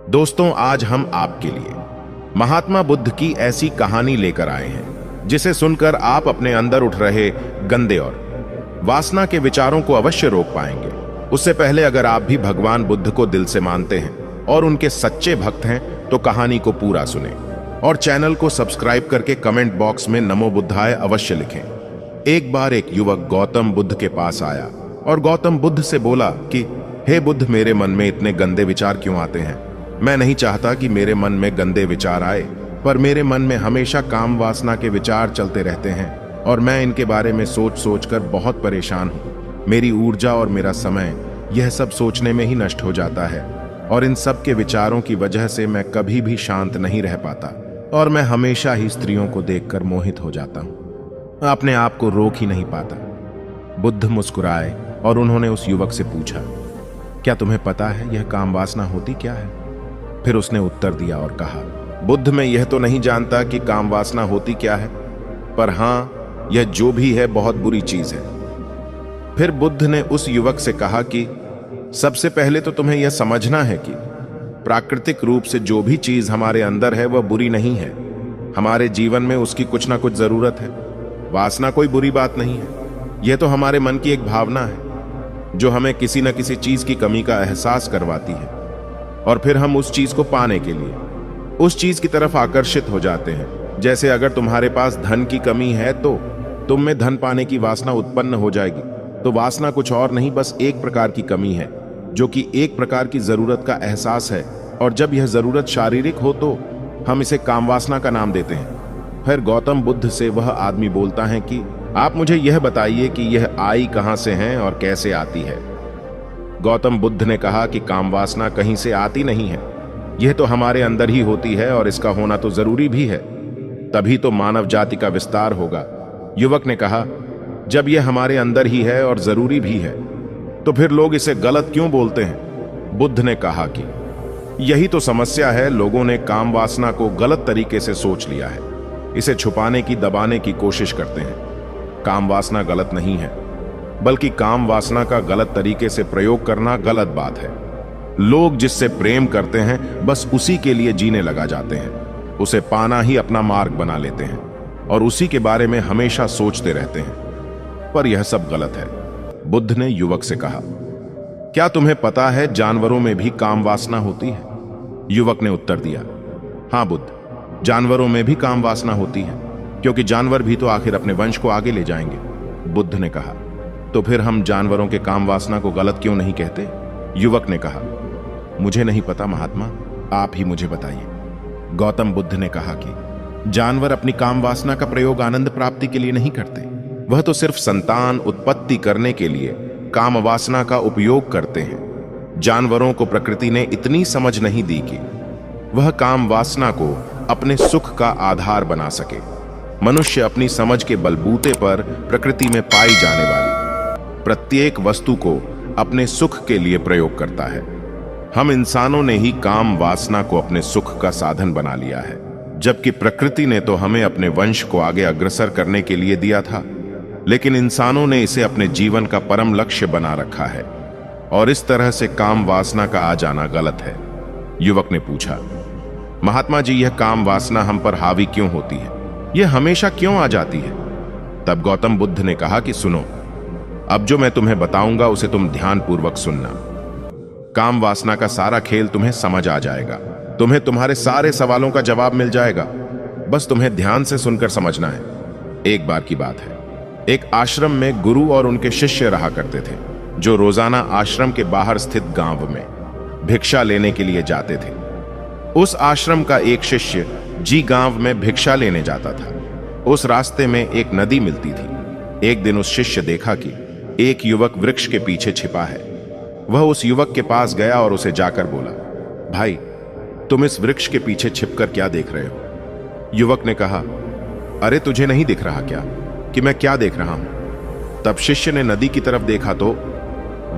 दोस्तों, आज हम आपके लिए महात्मा बुद्ध की ऐसी कहानी लेकर आए हैं जिसे सुनकर आप अपने अंदर उठ रहे गंदे और वासना के विचारों को अवश्य रोक पाएंगे। उससे पहले अगर आप भी भगवान बुद्ध को दिल से मानते हैं और उनके सच्चे भक्त हैं तो कहानी को पूरा सुने और चैनल को सब्सक्राइब करके कमेंट बॉक्स में नमो बुद्धाय अवश्य लिखें। एक बार एक युवक गौतम बुद्ध के पास आया और गौतम बुद्ध से बोला कि हे बुद्ध, मेरे मन में इतने गंदे विचार क्यों आते हैं? मैं नहीं चाहता कि मेरे मन में गंदे विचार आए, पर मेरे मन में हमेशा काम वासना के विचार चलते रहते हैं और मैं इनके बारे में सोच सोच कर बहुत परेशान हूँ। मेरी ऊर्जा और मेरा समय यह सब सोचने में ही नष्ट हो जाता है और इन सब के विचारों की वजह से मैं कभी भी शांत नहीं रह पाता और मैं हमेशा ही स्त्रियों को देखकर मोहित हो जाता हूँ, अपने आप को रोक ही नहीं पाता। बुद्ध मुस्कुराए और उन्होंने उस युवक से पूछा, क्या तुम्हें पता है यह काम वासना होती क्या है? फिर उसने उत्तर दिया और कहा, बुद्ध, मैं यह तो नहीं जानता कि काम वासना होती क्या है, पर हां, यह जो भी है बहुत बुरी चीज है। फिर बुद्ध ने उस युवक से कहा कि सबसे पहले तो तुम्हें यह समझना है कि प्राकृतिक रूप से जो भी चीज हमारे अंदर है वह बुरी नहीं है। हमारे जीवन में उसकी कुछ ना कुछ जरूरत है। वासना कोई बुरी बात नहीं है, यह तो हमारे मन की एक भावना है जो हमें किसी न किसी चीज की कमी का एहसास करवाती है और फिर हम उस चीज को पाने के लिए उस चीज की तरफ आकर्षित हो जाते हैं। जैसे अगर तुम्हारे पास धन की कमी है तो तुम में धन पाने की वासना उत्पन्न हो जाएगी। तो वासना कुछ और नहीं, बस एक प्रकार की कमी है जो कि एक प्रकार की जरूरत का एहसास है, और जब यह जरूरत शारीरिक हो तो हम इसे काम वासना का नाम देते हैं। फिर गौतम बुद्ध से वह आदमी बोलता है कि आप मुझे यह बताइए कि यह आई कहां से है और कैसे आती है। गौतम बुद्ध ने कहा कि काम वासना कहीं से आती नहीं है, यह तो हमारे अंदर ही होती है और इसका होना तो जरूरी भी है, तभी तो मानव जाति का विस्तार होगा। युवक ने कहा, जब यह हमारे अंदर ही है और जरूरी भी है तो फिर लोग इसे गलत क्यों बोलते हैं? बुद्ध ने कहा कि यही तो समस्या है, लोगों ने काम वासना को गलत तरीके से सोच लिया है, इसे छुपाने की, दबाने की कोशिश करते हैं। काम वासना गलत नहीं है, बल्कि काम वासना का गलत तरीके से प्रयोग करना गलत बात है। लोग जिससे प्रेम करते हैं बस उसी के लिए जीने लगा जाते हैं, उसे पाना ही अपना मार्ग बना लेते हैं और उसी के बारे में हमेशा सोचते रहते हैं, पर यह सब गलत है। बुद्ध ने युवक से कहा, क्या तुम्हें पता है जानवरों में भी काम वासना होती है? युवक ने उत्तर दिया, हां बुद्ध, जानवरों में भी काम वासना होती है, क्योंकि जानवर भी तो आखिर अपने वंश को आगे ले जाएंगे। बुद्ध ने कहा, तो फिर हम जानवरों के काम वासना को गलत क्यों नहीं कहते? युवक ने कहा, मुझे नहीं पता महात्मा, आप ही मुझे बताइए। गौतम बुद्ध ने कहा कि जानवर अपनी काम वासना का प्रयोग आनंद प्राप्ति के लिए नहीं करते, वह तो सिर्फ संतान उत्पत्ति करने के लिए काम वासना का उपयोग करते हैं। जानवरों को प्रकृति ने इतनी समझ नहीं दी कि वह काम वासना को अपने सुख का आधार बना सके। मनुष्य अपनी समझ के बलबूते पर प्रकृति में पाई जाने वाली प्रत्येक वस्तु को अपने सुख के लिए प्रयोग करता है। हम इंसानों ने ही काम वासना को अपने सुख का साधन बना लिया है, जबकि प्रकृति ने तो हमें अपने वंश को आगे अग्रसर करने के लिए दिया था, लेकिन इंसानों ने इसे अपने जीवन का परम लक्ष्य बना रखा है और इस तरह से काम वासना का आ जाना गलत है। युवक ने पूछा, महात्मा जी, यह काम वासना हम पर हावी क्यों होती है? यह हमेशा क्यों आ जाती है? तब गौतम बुद्ध ने कहा कि सुनो, अब जो मैं तुम्हें बताऊंगा उसे तुम ध्यानपूर्वक सुनना। काम वासना का सारा खेल तुम्हें समझ आ जाएगा, तुम्हें तुम्हारे सारे सवालों का जवाब मिल जाएगा, बस तुम्हें ध्यान से सुनकर समझना है। एक बार की बात है, एक आश्रम में गुरु और उनके शिष्य रहा करते थे, जो रोजाना आश्रम के बाहर स्थित गांव में भिक्षा लेने के लिए जाते थे। उस आश्रम का एक शिष्य जी गांव में भिक्षा लेने जाता था। उस रास्ते में एक नदी मिलती थी। एक दिन उस शिष्य देखा कि एक युवक वृक्ष के पीछे छिपा है। वह उस युवक के पास गया और उसे जाकर बोला, भाई, तुम इस वृक्ष के पीछे छिपकर क्या देख रहे हो? युवक ने कहा, अरे तुझे नहीं दिख रहा क्या कि मैं क्या देख रहा हूं? तब शिष्य ने नदी की तरफ देखा तो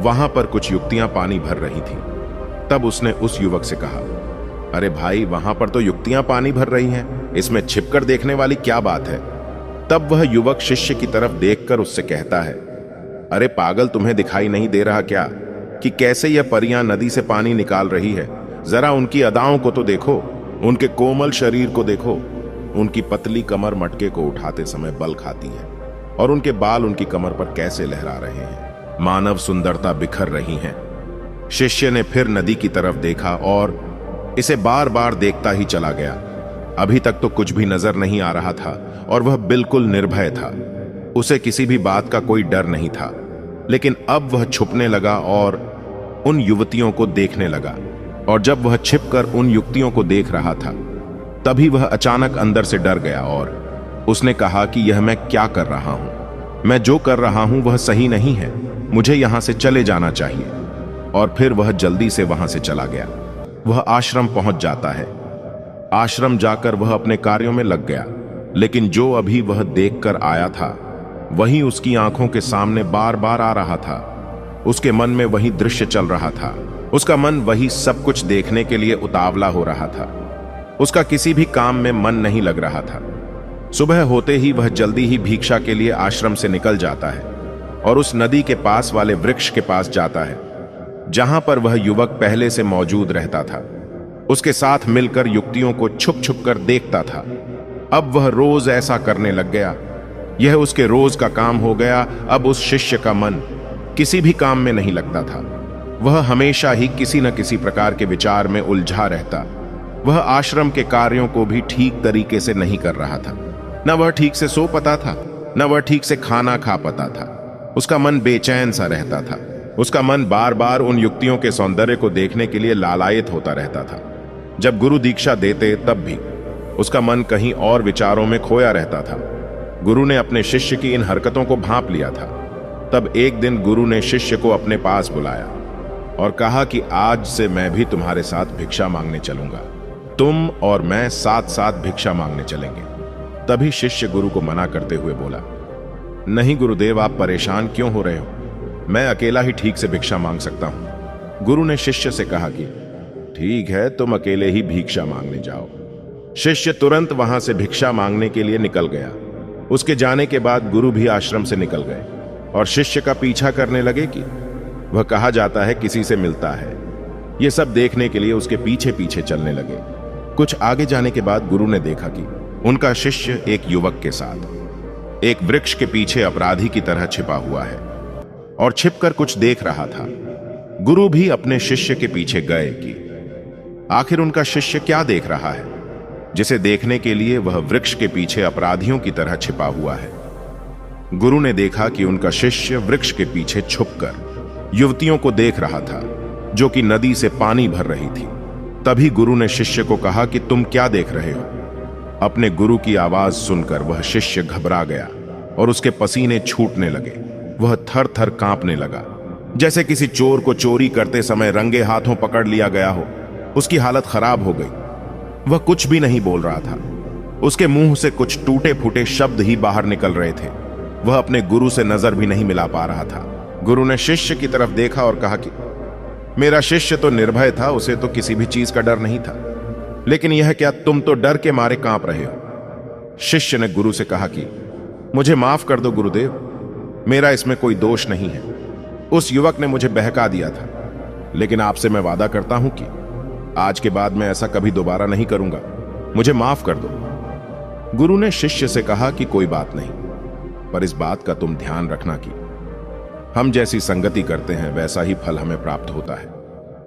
वहां पर कुछ युक्तियां पानी भर रही थीं। तब उसने उस युवक से कहा, अरे भाई, वहां पर तो युक्तियां पानी भर रही हैं, इसमें छिपकर देखने वाली क्या बात है? तब वह युवक शिष्य की तरफ देखकर उससे कहता है, अरे पागल, तुम्हें दिखाई नहीं दे रहा क्या कि कैसे यह परियां नदी से पानी निकाल रही है जरा उनकी अदाओं को तो देखो, उनके कोमल शरीर को देखो। उनकी पतली कमर मटके को उठाते समय बल खाती है और उनके बाल उनकी कमर पर कैसे लहरा रहे हैं। मानव सुंदरता बिखर रही है। शिष्य ने फिर नदी की तरफ देखा और इसे बार बार देखता ही चला गया। अभी तक तो कुछ भी नजर नहीं आ रहा था और वह बिल्कुल निर्भय था। उसे किसी भी बात का कोई डर नहीं था। लेकिन अब वह छुपने लगा और उन युवतियों को देखने लगा। और जब वह छिपकर उन युवतियों को देख रहा था, तभी वह अचानक अंदर से डर गया और उसने कहा कि यह मैं क्या कर रहा हूं? मैं जो कर रहा हूं वह सही नहीं है। मुझे यहां से चले जाना चाहिए। और फिर वह जल्दी से वहां से चला गया। वह आश्रम पहुंच जाता है। आश्रम जाकर वह अपने कार्यों में लग गया। लेकिन जो अभी वह देखकर आया था, वही उसकी आंखों के सामने बार बार आ रहा था। उसके मन में वही दृश्य चल रहा था। उसका मन वही सब कुछ देखने के लिए उतावला हो रहा था। उसका किसी भी काम में मन नहीं लग रहा था। सुबह होते ही वह जल्दी ही भिक्षा के लिए आश्रम से निकल जाता है और उस नदी के पास वाले वृक्ष के पास जाता है, जहां पर वह युवक पहले से मौजूद रहता था। उसके साथ मिलकर युक्तियों को छुप छुप कर देखता था। अब वह रोज ऐसा करने लग गया। यह उसके रोज का काम हो गया। अब उस शिष्य का मन किसी भी काम में नहीं लगता था। वह हमेशा ही किसी न किसी प्रकार के विचार में उलझा रहता। वह आश्रम के कार्यों को भी ठीक तरीके से नहीं कर रहा था। न वह ठीक से सो पाता था, न वह ठीक से खाना खा पाता था। उसका मन बेचैन सा रहता था। उसका मन बार बार उन युक्तियों के सौंदर्य को देखने के लिए लालायित होता रहता था। जब गुरु दीक्षा देते तब भी उसका मन कहीं और विचारों में खोया रहता था। गुरु ने अपने शिष्य की इन हरकतों को भांप लिया था। तब एक दिन गुरु ने शिष्य को अपने पास बुलाया और कहा कि आज से मैं भी तुम्हारे साथ भिक्षा मांगने चलूंगा। तुम और मैं साथ साथ भिक्षा मांगने चलेंगे। तभी शिष्य गुरु को मना करते हुए बोला, नहीं गुरुदेव, आप परेशान क्यों हो रहे हो? मैं अकेला ही ठीक से भिक्षा मांग सकता हूं। गुरु ने शिष्य से कहा कि ठीक है, तुम अकेले ही भिक्षा मांगने जाओ। शिष्य तुरंत वहां से भिक्षा मांगने के लिए निकल गया। उसके जाने के बाद गुरु भी आश्रम से निकल गए और शिष्य का पीछा करने लगे कि वह कहा जाता है किसी से मिलता है। यह सब देखने के लिए उसके पीछे पीछे चलने लगे। कुछ आगे जाने के बाद गुरु ने देखा कि उनका शिष्य एक युवक के साथ एक वृक्ष के पीछे अपराधी की तरह छिपा हुआ है और छिपकर कुछ देख रहा था। गुरु भी अपने शिष्य के पीछे गए कि आखिर उनका शिष्य क्या देख रहा है, जिसे देखने के लिए वह वृक्ष के पीछे अपराधियों की तरह छिपा हुआ है। गुरु ने देखा कि उनका शिष्य वृक्ष के पीछे छुपकर युवतियों को देख रहा था, जो कि नदी से पानी भर रही थी। तभी गुरु ने शिष्य को कहा कि तुम क्या देख रहे हो? अपने गुरु की आवाज सुनकर वह शिष्य घबरा गया और उसके पसीने छूटने लगे। वह थर थर कांपने लगा, जैसे किसी चोर को चोरी करते समय रंगे हाथों पकड़ लिया गया हो। उसकी हालत खराब हो गई। वह कुछ भी नहीं बोल रहा था। उसके मुंह से कुछ टूटे फूटे शब्द ही बाहर निकल रहे थे। वह अपने गुरु से नजर भी नहीं मिला पा रहा था। गुरु ने शिष्य की तरफ देखा और कहा कि मेरा शिष्य तो निर्भय था, उसे तो किसी भी चीज का डर नहीं था, लेकिन यह क्या, तुम तो डर के मारे कांप रहे हो। शिष्य ने गुरु से कहा कि मुझे माफ कर दो गुरुदेव, मेरा इसमें कोई दोष नहीं है। उस युवक ने मुझे बहका दिया था, लेकिन आपसे मैं वादा करता हूं कि आज के बाद मैं ऐसा कभी दोबारा नहीं करूंगा। मुझे माफ कर दो। गुरु ने शिष्य से कहा कि कोई बात नहीं, पर इस बात का तुम ध्यान रखना कि हम जैसी संगति करते हैं वैसा ही फल हमें प्राप्त होता है।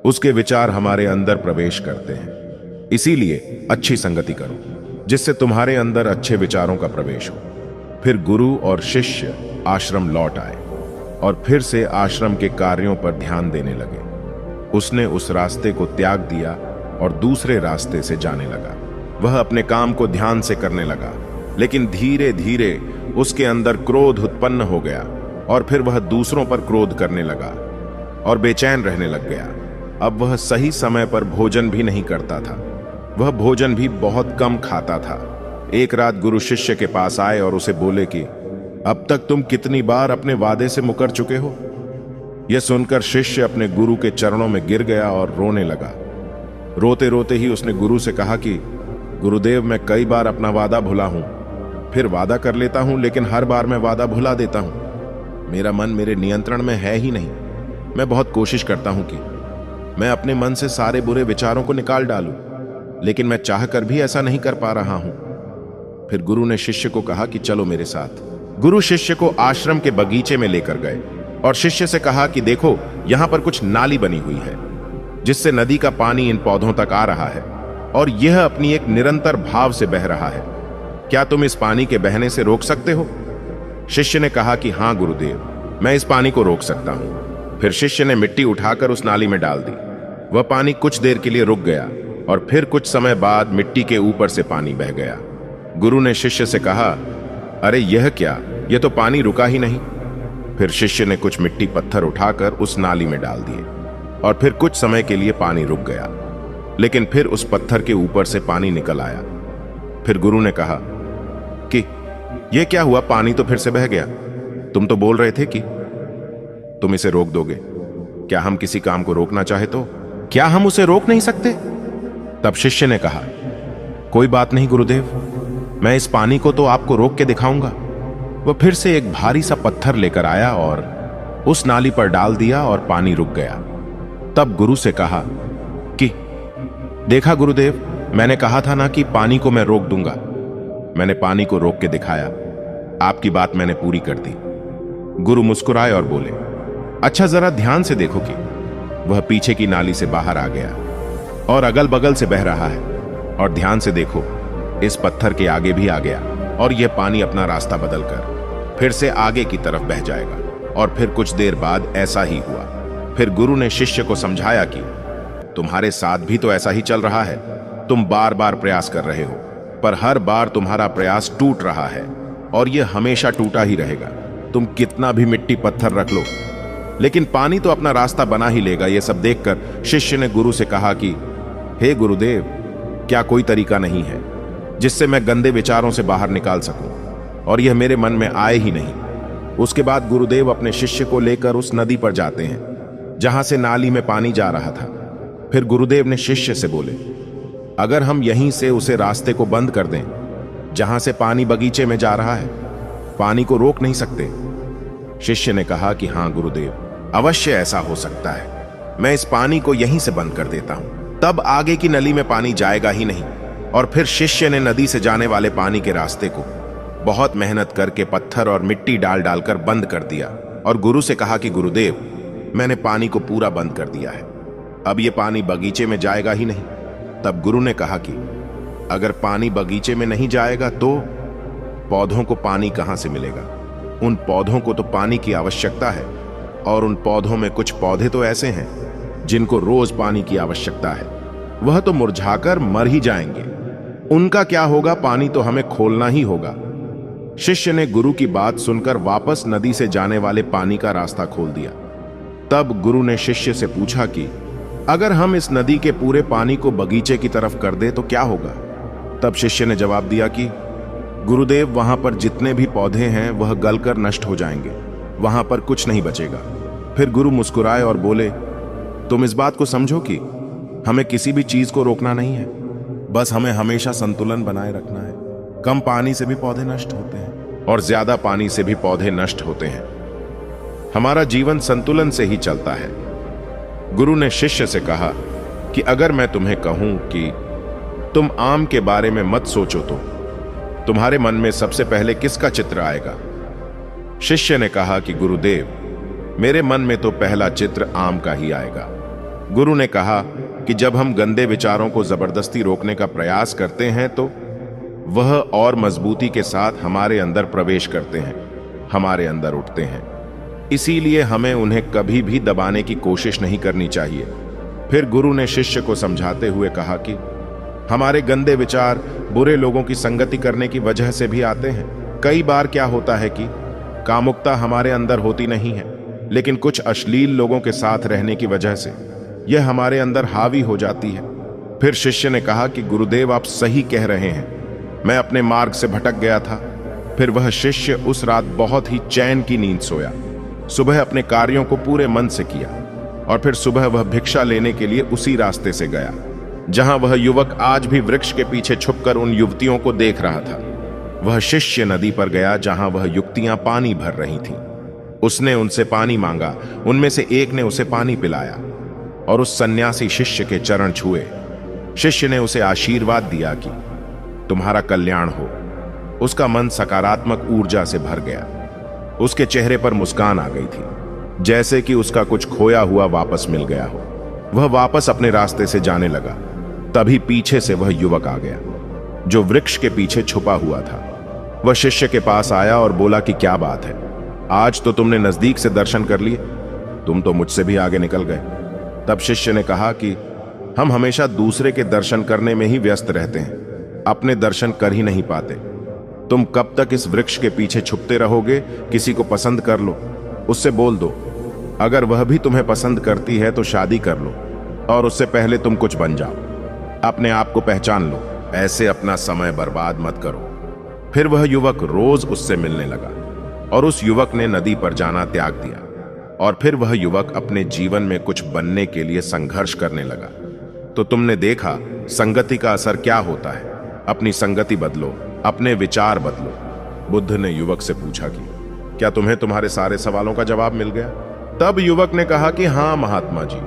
उसके विचार हमारे अंदर प्रवेश करते हैं। इसीलिए अच्छी संगति करो, जिससे तुम्हारे अंदर अच्छे विचारों का प्रवेश हो। फिर गुरु और शिष्य आश्रम लौट आए और फिर से आश्रम के कार्यों पर ध्यान देने लगे। उसने उस रास्ते को त्याग दिया और दूसरे रास्ते से जाने लगा। वह अपने काम को ध्यान से करने लगा, लेकिन धीरे धीरे उसके अंदर क्रोध उत्पन्न हो गया और फिर वह दूसरों पर क्रोध करने लगा और बेचैन रहने लग गया। अब वह सही समय पर भोजन भी नहीं करता था। वह भोजन भी बहुत कम खाता था। एक रात गुरु शिष्य के पास आए और उसे बोले कि अब तक तुम कितनी बार अपने वादे से मुकर चुके हो? यह सुनकर शिष्य अपने गुरु के चरणों में गिर गया और रोने लगा। रोते रोते ही उसने गुरु से कहा कि गुरुदेव, मैं कई बार अपना वादा भुला हूं, फिर वादा कर लेता हूं, लेकिन हर बार मैं वादा भुला देता हूं। मेरा मन मेरे नियंत्रण में है ही नहीं। मैं बहुत कोशिश करता हूं कि मैं अपने मन से सारे बुरे विचारों को निकाल डालूं, लेकिन मैं चाहकर भी ऐसा नहीं कर पा रहा हूं। फिर गुरु ने शिष्य को कहा कि चलो मेरे साथ। गुरु शिष्य को आश्रम के बगीचे में लेकर गए और शिष्य से कहा कि देखो, यहां पर कुछ नाली बनी हुई है जिससे नदी का पानी इन पौधों तक आ रहा है और यह अपनी एक निरंतर भाव से बह रहा है। क्या तुम इस पानी के बहने से रोक सकते हो? शिष्य ने कहा कि हां गुरुदेव, मैं इस पानी को रोक सकता हूं। फिर शिष्य ने मिट्टी उठाकर उस नाली में डाल दी। वह पानी कुछ देर के लिए रुक गया और फिर कुछ समय बाद मिट्टी के ऊपर से पानी बह गया। गुरु ने शिष्य से कहा, अरे यह क्या, यह तो पानी रुका ही नहीं। फिर शिष्य ने कुछ मिट्टी पत्थर उठाकर उस नाली में डाल दिए और फिर कुछ समय के लिए पानी रुक गया, लेकिन फिर उस पत्थर के ऊपर से पानी निकल आया। फिर गुरु ने कहा कि यह क्या हुआ, पानी तो फिर से बह गया। तुम तो बोल रहे थे कि तुम इसे रोक दोगे। क्या हम किसी काम को रोकना चाहे तो क्या हम उसे रोक नहीं सकते? तब शिष्य ने कहा, कोई बात नहीं गुरुदेव, मैं इस पानी को तो आपको रोक के दिखाऊंगा। वह फिर से एक भारी सा पत्थर लेकर आया और उस नाली पर डाल दिया और पानी रुक गया। तब गुरु से कहा कि देखा गुरुदेव, मैंने कहा था ना कि पानी को मैं रोक दूंगा। मैंने पानी को रोक के दिखाया, आपकी बात मैंने पूरी कर दी। गुरु मुस्कुराए और बोले, अच्छा जरा ध्यान से देखो कि वह पीछे की नाली से बाहर आ गया और अगल बगल से बह रहा है। और ध्यान से देखो, इस पत्थर के आगे भी आ गया और यह पानी अपना रास्ता बदलकर फिर से आगे की तरफ बह जाएगा। और फिर कुछ देर बाद ऐसा ही हुआ। फिर गुरु ने शिष्य को समझाया कि तुम्हारे साथ भी तो ऐसा ही चल रहा है। तुम बार बार प्रयास कर रहे हो, पर हर बार तुम्हारा प्रयास टूट रहा है और यह हमेशा टूटा ही रहेगा। तुम कितना भी मिट्टी पत्थर रख लो, लेकिन पानी तो अपना रास्ता बना ही लेगा। यह सब देखकर शिष्य ने गुरु से कहा कि हे गुरुदेव, क्या कोई तरीका नहीं है जिससे मैं गंदे विचारों से बाहर निकाल सकूं, और यह मेरे मन में आए ही नहीं। उसके बाद गुरुदेव अपने शिष्य को लेकर उस नदी पर जाते हैं जहां से नाली में पानी जा रहा था। फिर गुरुदेव ने शिष्य से बोले, अगर हम यहीं से उसे रास्ते को बंद कर दें जहां से पानी बगीचे में जा रहा है, पानी को रोक नहीं सकते? शिष्य ने कहा कि हां गुरुदेव, अवश्य ऐसा हो सकता है। मैं इस पानी को यहीं से बंद कर देता हूं, तब आगे की नली में पानी जाएगा ही नहीं। और फिर शिष्य ने नदी से जाने वाले पानी के रास्ते को बहुत मेहनत करके पत्थर और मिट्टी डाल डालकर बंद कर दिया और गुरु से कहा कि गुरुदेव, मैंने पानी को पूरा बंद कर दिया है, अब यह पानी बगीचे में जाएगा ही नहीं। तब गुरु ने कहा कि अगर पानी बगीचे में नहीं जाएगा तो पौधों को पानी कहां से मिलेगा? उन पौधों को तो पानी की आवश्यकता है, और उन पौधों में कुछ पौधे तो ऐसे हैं जिनको रोज पानी की आवश्यकता है। वह तो मुरझाकर मर ही जाएंगे। उनका क्या होगा? पानी तो हमें खोलना ही होगा। शिष्य ने गुरु की बात सुनकर वापस नदी से जाने वाले पानी का रास्ता खोल दिया। तब गुरु ने शिष्य से पूछा कि अगर हम इस नदी के पूरे पानी को बगीचे की तरफ कर दे तो क्या होगा? तब शिष्य ने जवाब दिया कि गुरुदेव, वहां पर जितने भी पौधे हैं वह गलकर नष्ट हो जाएंगे, वहां पर कुछ नहीं बचेगा। फिर गुरु मुस्कुराए और बोले, तुम इस बात को समझो कि हमें किसी भी चीज को रोकना नहीं है, बस हमें हमेशा संतुलन बनाए रखना है। कम पानी से भी पौधे नष्ट होते हैं और ज्यादा पानी से भी पौधे नष्ट होते हैं। हमारा जीवन संतुलन से ही चलता है। गुरु ने शिष्य से कहा कि अगर मैं तुम्हें कहूं कि तुम आम के बारे में मत सोचो तो तुम्हारे मन में सबसे पहले किसका चित्र आएगा? शिष्य ने कहा कि गुरुदेव, मेरे मन में तो पहला चित्र आम का ही आएगा। गुरु ने कहा कि जब हम गंदे विचारों को जबरदस्ती रोकने का प्रयास करते हैं तो वह और मजबूती के साथ हमारे अंदर प्रवेश करते हैं, हमारे अंदर उठते हैं। इसीलिए हमें उन्हें कभी भी दबाने की कोशिश नहीं करनी चाहिए। फिर गुरु ने शिष्य को समझाते हुए कहा कि हमारे गंदे विचार बुरे लोगों की संगति करने की वजह से भी आते हैं। कई बार क्या होता है कि कामुकता हमारे अंदर होती नहीं है, लेकिन कुछ अश्लील लोगों के साथ रहने की वजह से यह हमारे अंदर हावी हो जाती है। फिर शिष्य ने कहा कि गुरुदेव, आप सही कह रहे हैं, मैं अपने मार्ग से भटक गया था। फिर वह शिष्य उस रात बहुत ही चैन की नींद सोया। सुबह अपने कार्यों को पूरे मन से किया और फिर सुबह वह भिक्षा लेने के लिए उसी रास्ते से गया जहां वह युवक आज भी वृक्ष के पीछे छुपकर उन युवतियों को देख रहा था। वह शिष्य नदी पर गया जहां वह युवतियां पानी भर रही थीं। उसने उनसे पानी मांगा, उनमें से एक ने उसे पानी पिलाया और उस सन्यासी शिष्य के चरण छुए। शिष्य ने उसे आशीर्वाद दिया कि तुम्हारा कल्याण हो। उसका मन सकारात्मक ऊर्जा से भर गया। उसके चेहरे पर मुस्कान आ गई थी, जैसे कि उसका कुछ खोया हुआ वापस मिल गया हो। वह वापस अपने रास्ते से जाने लगा। तभी पीछे से वह युवक आ गया जो वृक्ष के पीछे छुपा हुआ था। वह शिष्य के पास आया और बोला कि क्या बात है, आज तो तुमने नजदीक से दर्शन कर लिए, तुम तो मुझसे भी आगे निकल गए। तब शिष्य ने कहा कि हम हमेशा दूसरे के दर्शन करने में ही व्यस्त रहते हैं, अपने दर्शन कर ही नहीं पाते। तुम कब तक इस वृक्ष के पीछे छुपते रहोगे? किसी को पसंद कर लो, उससे बोल दो। अगर वह भी तुम्हें पसंद करती है तो शादी कर लो, और उससे पहले तुम कुछ बन जाओ। अपने आप को पहचान लो, ऐसे अपना समय बर्बाद मत करो। फिर वह युवक रोज उससे मिलने लगा और उस युवक ने नदी पर जाना त्याग दिया। और फिर वह युवक अपने जीवन में कुछ बनने के लिए संघर्ष करने लगा। तो तुमने देखा संगति का असर क्या होता है। अपनी संगति बदलो, अपने विचार बदलो। बुद्ध ने युवक से पूछा कि क्या तुम्हें तुम्हारे सारे सवालों का जवाब मिल गया? तब युवक ने कहा कि हाँ महात्मा जी,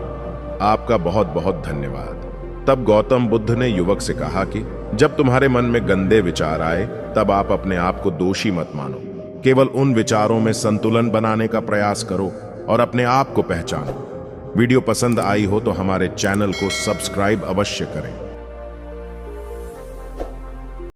आपका बहुत बहुत धन्यवाद। तब गौतम बुद्ध ने युवक से कहा कि जब तुम्हारे मन में गंदे विचार आए तब आप अपने आप को दोषी मत मानो। केवल उन विचारों में संतुलन बनाने का प्रयास करो और अपने आप को पहचानो। वीडियो पसंद आई हो तो हमारे चैनल को सब्सक्राइब अवश्य करें।